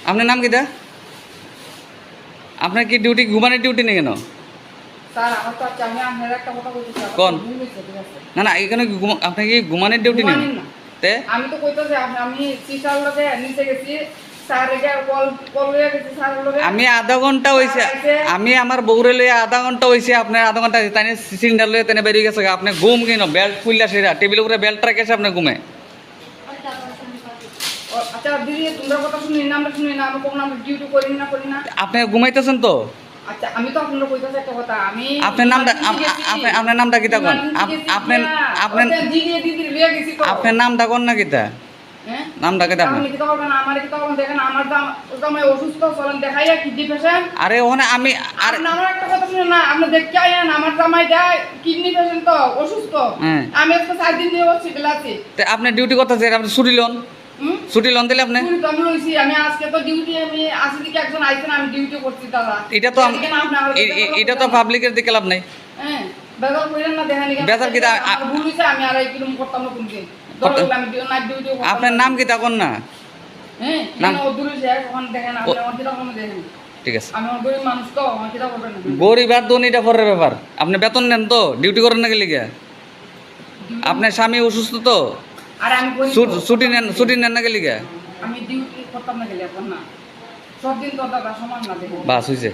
আপনার নাম কিটা? আপনার কি ডিউটি ঘুমানোর ডিউটি নেই কেন? কোন না না এখানে আপনার কি ঘুমানোর ডিউটি নেই? আমি তো কইতাছি আমি সিটার লগে নিচে গেছি স্যার এগে কল লইয়া গেছি স্যার লগে আমি আধা ঘন্টা হইছে আমি আমার বউরে লইয়া আধা ঘন্টা হইছে আপনার আধা ঘন্টা তাই সিলিন্ডার লইয়া তেনে বেরিয়ে গেছে আপনি ঘুম কিন বেল্ট খুললা সেরা টেবিলের উপরে বেল্ট রাখেছে আপনি ঘুমে। আচ্ছা দিদি তোমরা কথা শুনি না আমরা শুনি না আমরা কোন আমরা ডিউটি করি না আপনি ঘুমাইতেছেন তো? আচ্ছা আমি তো আপনারা কইতাছি একটা কথা আমি আপনার নামটা কিটা কোন? দিদি লইয়া গেছি তো আপনার নামটা কোন না কিটা? হ্যাঁ নামটা কিটা? আপনি কি তো করবেন আমার কি তো করবেন দেখেন আমার জামাই অসুস্থ চলেন দেখাইয়া কিডনি পেশেন্ট। আরে ওখানে আমি আর আমার একটা কথা শুনুন না আপনি দেখতে আইেন আমার জামাইটা কিডনি পেশেন্ট তো অসুস্থ আমি আজকে 4 দিন দিয়ে হসপিটালে আছি। আপনি ডিউটি করতেছেন আপনি ছুটি লোন দিলে আপনি? আমি আজকে তো ডিউটি আমি আসি দিকে একজন আইছেন আমি ডিউটি করছি দাদা। এটা তো পাবলিকের দিকে লাভ নাই। হ্যাঁ বেজার কইরেন না দেখেন বেজার কি ভুল হইছে আমি আর কিরকম করতাম না কোনদিন আমি নাইট ডিউটি করতাম। আপনার নাম কি তা কোন না? হ্যাঁ নাম ওদুর শেখ ওখান দেখেন আপনি আমার কিটা কোন দেখেন। ঠিক আছে আমি গরিব মানুষ তো আমার কিটা করবেন না। গরিব আর ধনীটা পরের ব্যাপার। আপনি বেতন নেন তো ডিউটি করেন না গেলে গিয়া? আপনার স্বামী অসুস্থ তো? আর আমি ছুটি নেন না গেলে গিয়া? আমি ডিউটি করতাম না গেলে এখন না সব দিন তো দাদা সমান না দেখো বাস হইছে।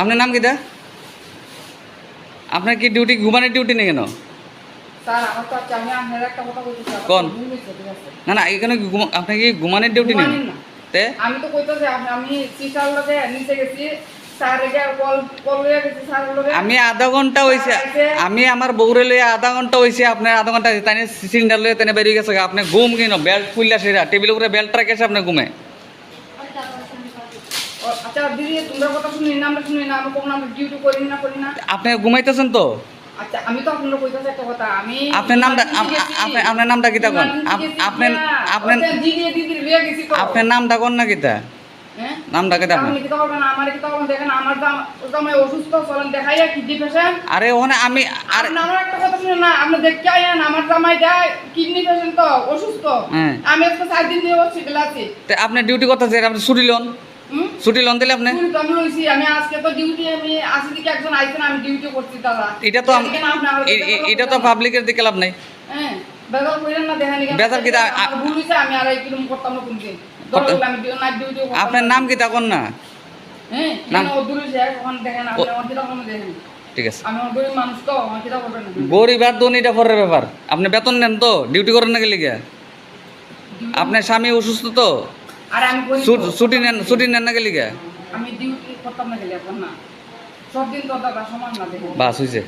আপনার নাম কিটা? আপনার কি ডিউটি ঘুমানোর ডিউটি নেই কেন? কোন না না এখানে আপনার কি ঘুমানোর ডিউটি নেই? আমি তো কইতাছি আমি সিটার লগে নিচে গেছি স্যার এগে কল লইয়া গেছি স্যার লগে আমি আধা ঘন্টা হইছে আমি আমার বউরে লইয়া আধা ঘন্টা হইছে আপনার আধা ঘন্টা তাই সিলিন্ডার লইয়া তেনে বেরিয়ে গেছে আপনি ঘুম কিন বেল্ট খুললা সেরা টেবিলের উপরে বেল্ট রাখেছে আপনি ঘুমে। আচ্ছা দিদি তোমরা কথা শুনি না আমরা শুনি না আমরা কোন আমরা ডিউটি করি না আপনি ঘুমাইতেছেন তো? আচ্ছা আমি তো আপনারা কইতাছি একটা কথা আমি আপনার নামটা কিটা কোন? দিদি লইয়া গেছি তো আপনার নামটা কোন না কিটা? হ্যাঁ নামটা কিটা? আপনি কি তো করবেন আমার কি তো করবেন দেখেন আমার জামাই অসুস্থ চলেন দেখাইয়া কিডনি পেশেন্ট। আরে ওখানে আমি আর আমার একটা কথা শুনুন না আপনি দেখতে আইেন আমার জামাইটা কিডনি পেশেন্ট তো অসুস্থ আমি আজকে 4 দিন দিয়ে হসপিটালে আছি। আপনি ডিউটি করতেছেন আপনি ছুটি লোন দিলে আপনি? আমি আজকে তো ডিউটি আমি আসি দিকে একজন আইছেন আমি ডিউটি করছি দাদা। এটা তো পাবলিকের দিকে লাভ নাই। হ্যাঁ বেজার কইরেন না দেখেন বেজার কি ভুল হইছে আমি আর কিরকম করতাম না কোনদিন আমি নাইট ডিউটি করতাম। আপনার নাম কি তা কোন না? হ্যাঁ নাম ওদুর শেখ ওখান দেখেন আপনি আমার কিটা কোন দেখেন। ঠিক আছে আমি গরিব মানুষ তো আমার কিটা করবেন না। গরিব আর ধনীটা পরের ব্যাপার। আপনি বেতন নেন তো ডিউটি করেন না গেলে গিয়া? আপনার স্বামী অসুস্থ তো? আর আমি ছুটি নেন না গেলে গিয়া? আমি ডিউটি করতাম না গেলে এখন না সব দিন তো দাদা সমান না দেখো বাস হইছে।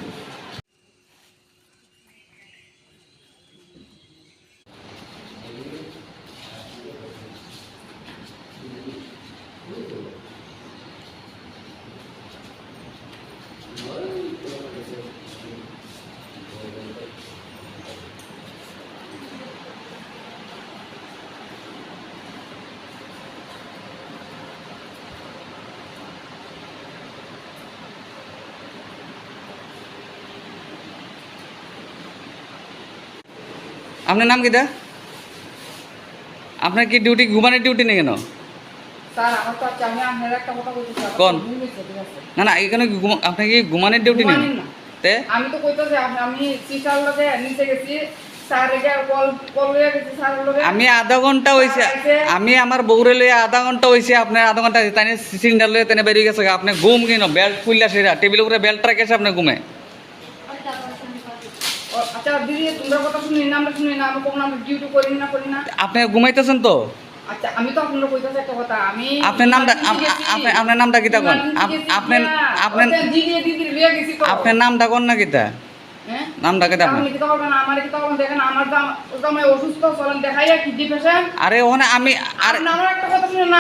আপনার নাম কিটা? আপনার কি ডিউটি ঘুমানোর ডিউটি নেই কেন? স্যার আমার তো আচ্ছা আমি আপনার একটা কথা বলতে চাই কোন? ভুল হয়েছে, ঠিক আছে? না না এখানে কি আপনি কি ঘুমানোর ডিউটি নেই ঘুমানিন না। তে আমি তো কইতাছি আমি সিস্টার লগে নিচে গেছি স্যার রেগে কল লয়ে গেছি স্যার লগে আমি আধা ঘন্টা হয়েছে আমি আমার বউরে লইয়া আধা ঘন্টা হয়েছে আপনার আধা ঘন্টা তাই সিলিন্ডার লইয়া তেনে বেরিয়ে গেছে আপনি ঘুম কিন বেল্ট খুললা সেরা টেবিলের উপরে বেল্ট রাখেছে আপনি ঘুমে আচ্ছা দিদি তোমরা কথা শুনি না আমরা শুনি না আমরা কোন আমরা ডিউটি করি না আপনি ঘুমাইতেছেন তো আচ্ছা আমি তো আপনার কইতাছি একটা কথা আমি আপনার নামটা আপনার নামটা কিতা কোন আপনি দিদি লয়ে গেছি তো আপনার নামটা কোন না কিতা হ্যাঁ নামটা কিতা আপনার আপনি কি তো বলবেন আমার কি তো বলবেন দেখেন আমার জামাই অসুস্থ চলেন দেখাইয়া কি পেশেন্ট আরে ওখানে আমি আর আমার একটা কথা শুনে না